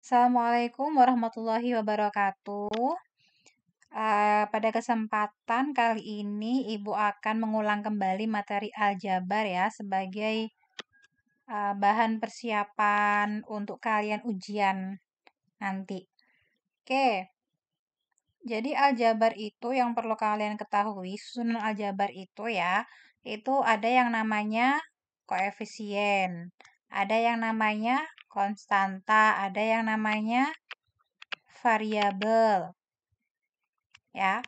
Assalamualaikum warahmatullahi wabarakatuh. Pada kesempatan kali ini Ibu akan mengulang kembali materi aljabar ya sebagai bahan persiapan untuk kalian ujian nanti. Oke, jadi aljabar itu yang perlu kalian ketahui, susunan aljabar itu ya, itu ada yang namanya koefisien, ada yang namanya konstanta, ada yang namanya variabel. Ya.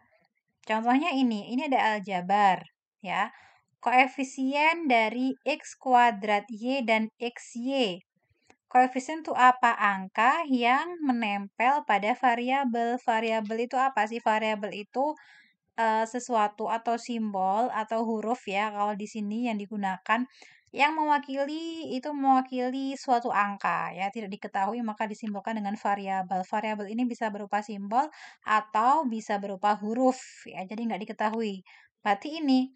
Contohnya ini ada aljabar, ya. Koefisien dari X kuadrat Y dan XY. Koefisien itu apa? Angka yang menempel pada variabel. Variabel itu apa sih? Variabel itu sesuatu atau simbol atau huruf ya, kalau di sini yang digunakan yang mewakili suatu angka ya, tidak diketahui maka disimbolkan dengan variabel. Variabel ini bisa berupa simbol atau bisa berupa huruf ya, jadi nggak diketahui. Berarti ini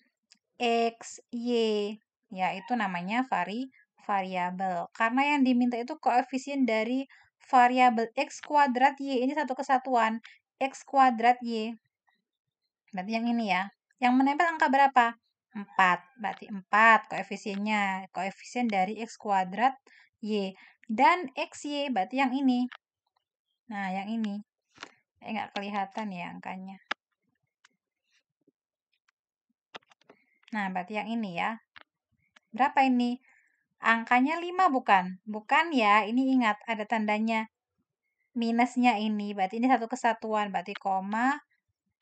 X, Y, ya itu namanya variabel. Karena yang diminta itu koefisien dari variabel X kuadrat Y, ini satu kesatuan, X kuadrat Y. Berarti yang ini ya. Yang menempel angka berapa? 4. Berarti 4 koefisiennya. Koefisien dari X kuadrat Y. Dan XY berarti yang ini. Nah, yang ini. Nggak kelihatan ya angkanya. Nah, berarti yang ini ya. Berapa ini? Angkanya 5 bukan? Bukan ya, ini ingat ada tandanya minusnya ini. Berarti ini satu kesatuan. Berarti koma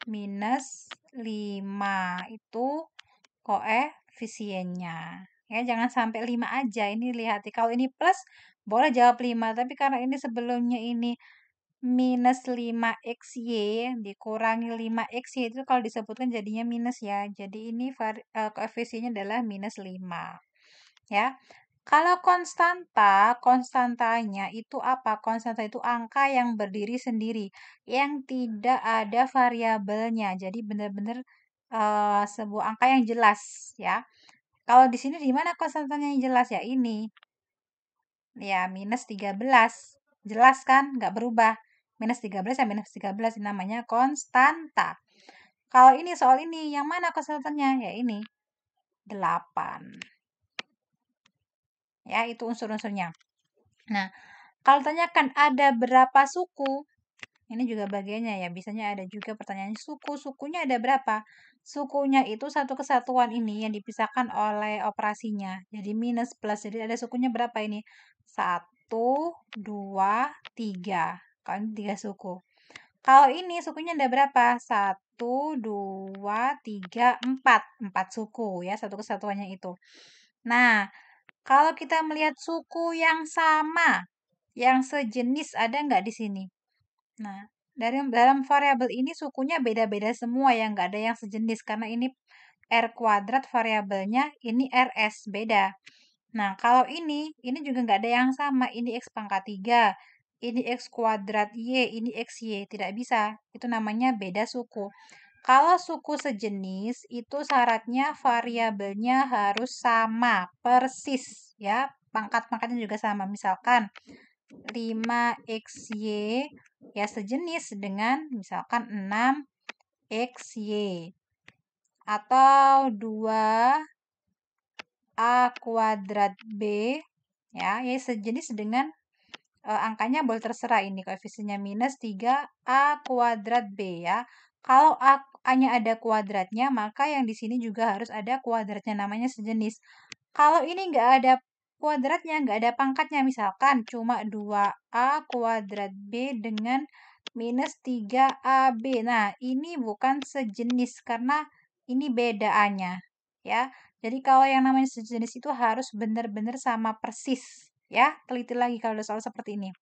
minus 5. Itu koefisiennya. Ya, jangan sampai 5 aja. Ini lihat, kalau ini plus, boleh jawab 5. Tapi karena ini sebelumnya ini minus 5xy, dikurangi 5xy, itu kalau disebutkan jadinya minus ya. Jadi ini koefisiennya adalah minus 5. Ya. Kalau konstantanya itu apa? Konstanta itu angka yang berdiri sendiri, yang tidak ada variabelnya. Jadi benar-benar sebuah angka yang jelas ya. Kalau di sini di mana konstantanya yang jelas ya ini. Ya, minus 13. Jelas kan? Nggak berubah. Minus 13 ya minus 13 namanya konstanta. Kalau ini soal ini, yang mana konstantanya? Ya ini, 8. Ya, itu unsur-unsurnya. Nah, kalau tanyakan ada berapa suku, ini juga bagiannya ya, biasanya ada juga pertanyaan sukunya ada berapa? Sukunya itu satu kesatuan ini yang dipisahkan oleh operasinya. Jadi minus plus, jadi ada sukunya berapa ini? 1, 2, 3. Kalau ini 3 suku. Kalau ini sukunya ada berapa? 1, 2, 3, 4. 4 suku ya, satu kesatuannya itu. Nah, kalau kita melihat suku yang sama, yang sejenis ada nggak di sini? Nah, dalam variabel ini sukunya beda-beda semua ya, nggak ada yang sejenis karena ini R kuadrat variabelnya, ini RS, beda. Nah, kalau ini juga nggak ada yang sama, ini X pangkat 3, ini X kuadrat Y, ini XY, tidak bisa, itu namanya beda suku. Kalau suku sejenis, itu syaratnya variabelnya harus sama, persis ya, pangkat-pangkatnya juga sama, misalkan 5xy ya sejenis dengan misalkan 6xy atau 2a kuadrat b ya sejenis dengan angkanya boleh terserah ini koefisiennya minus 3a kuadrat b ya. Kalau a-nya ada kuadratnya, maka yang di sini juga harus ada kuadratnya, namanya sejenis. Kalau ini nggak ada kuadratnya, nggak ada pangkatnya, misalkan cuma 2a kuadrat b dengan minus 3ab. Nah, ini bukan sejenis karena ini beda a-nya. Ya, jadi kalau yang namanya sejenis itu harus benar-benar sama persis. Ya, teliti lagi kalau ada soal seperti ini.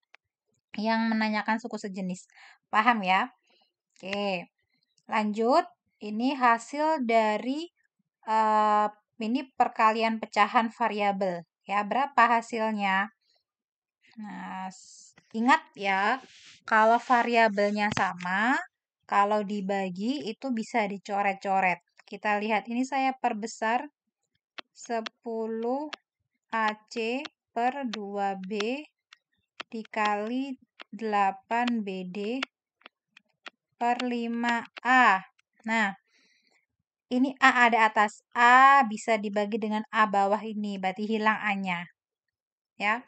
Yang menanyakan suku sejenis. Paham ya? Oke, lanjut. Ini hasil dari ini perkalian pecahan variabel. Ya, berapa hasilnya? Nah, ingat ya, kalau variabelnya sama, kalau dibagi itu bisa dicoret-coret. Kita lihat, ini saya perbesar 10 AC per 2B dikali 8BD per 5A. Nah, ini A ada atas. A bisa dibagi dengan A bawah ini, berarti hilang A-nya. Ya.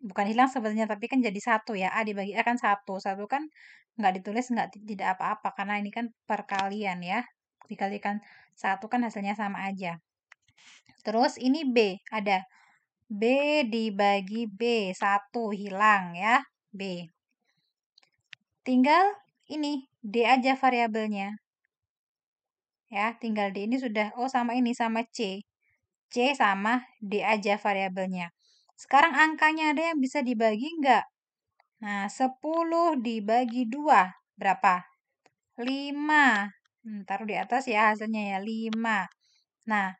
Bukan hilang sebenarnya, tapi kan jadi 1 ya. A dibagi A kan 1. 1 kan nggak ditulis, tidak apa-apa, karena ini kan perkalian ya. Dikalikan 1 kan hasilnya sama aja. Terus ini B, ada. B dibagi B, 1 hilang ya, B. Tinggal ini, D aja variabelnya. Ya, tinggal D ini sudah, sama ini, sama C. C sama D aja variabelnya. Sekarang angkanya ada yang bisa dibagi enggak? Nah, 10 dibagi 2, berapa? 5. Taruh di atas ya hasilnya ya, 5. Nah,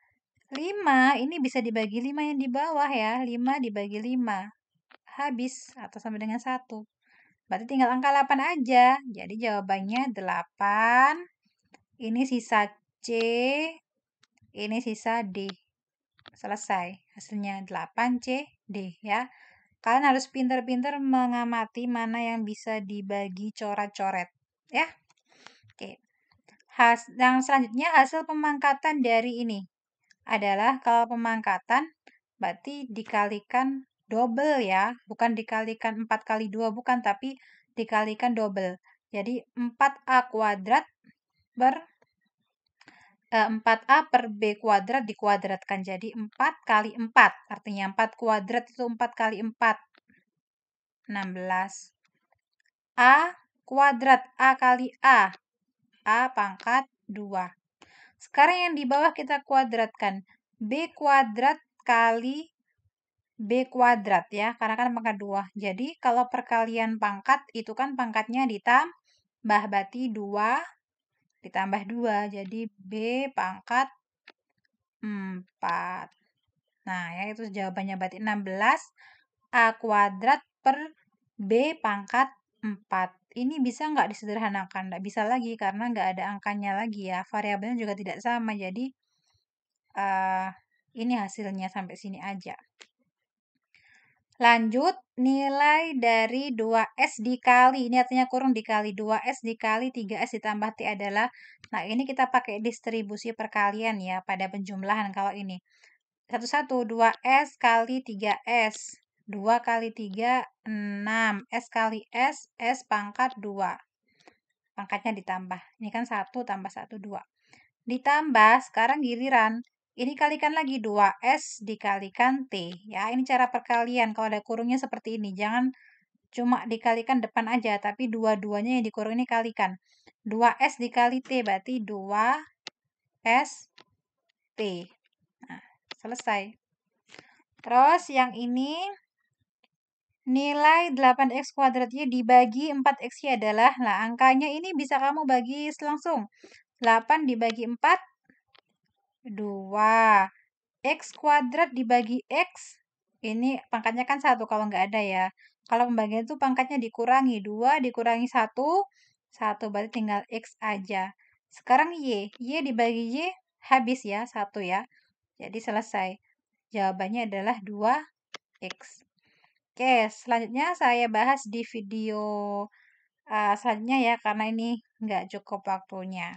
5 ini bisa dibagi 5 yang di bawah ya, 5 dibagi 5. Habis, atau sama dengan 1. Berarti tinggal angka 8 aja. Jadi jawabannya 8. Ini sisa C, ini sisa D. Selesai. Hasilnya 8C, D ya. Kalian harus pintar-pintar mengamati mana yang bisa dibagi coret-coret. Ya. Oke. Yang selanjutnya hasil pemangkatan dari ini adalah kalau pemangkatan berarti dikalikan double ya. Bukan dikalikan 4 kali 2, bukan. Tapi dikalikan double. Jadi 4A kuadrat 4A per B kuadrat dikuadratkan. Jadi 4 kali 4. Artinya 4 kuadrat itu 4 kali 4. 16. A kuadrat. A kali A. A pangkat 2. Sekarang yang di bawah kita kuadratkan. B kuadrat kali B kuadrat ya. Karena kan pangkat 2. Jadi kalau perkalian pangkat itu kan pangkatnya ditambah. Berarti 2 ditambah 2. Jadi B pangkat 4. Nah, ya itu jawabannya berarti 16 A kuadrat per B pangkat 4. Ini bisa nggak disederhanakan? Nggak bisa lagi karena nggak ada angkanya lagi ya. Variabelnya juga tidak sama. Jadi, ini hasilnya sampai sini aja. Lanjut, nilai dari 2S dikali. Ini artinya kurung dikali. 2S dikali 3S ditambah T adalah, nah ini kita pakai distribusi perkalian ya pada penjumlahan kalau ini. 1, 2S kali 3S. 2 kali 3, 6. S kali S, S pangkat 2. Pangkatnya ditambah. Ini kan 1 tambah 1, 2. Ditambah, sekarang giliran. Ini kalikan lagi 2S dikalikan T. Ya, ini cara perkalian. Kalau ada kurungnya seperti ini. Jangan cuma dikalikan depan aja, tapi dua-duanya yang dikurung ini kalikan. 2S dikali T, berarti 2S T. Nah, selesai. Terus yang ini nilai 8x kuadratnya dibagi 4x adalah, nah angkanya ini bisa kamu bagi langsung. 8 dibagi 4, 2. X kuadrat dibagi X, ini pangkatnya kan 1 kalau nggak ada ya. Kalau pembagian itu pangkatnya dikurangi, 2 dikurangi 1, 1 berarti tinggal X aja. Sekarang Y dibagi Y habis ya, 1 ya. Jadi selesai. Jawabannya adalah 2X. Oke, selanjutnya saya bahas di video selanjutnya ya, karena ini nggak cukup waktunya.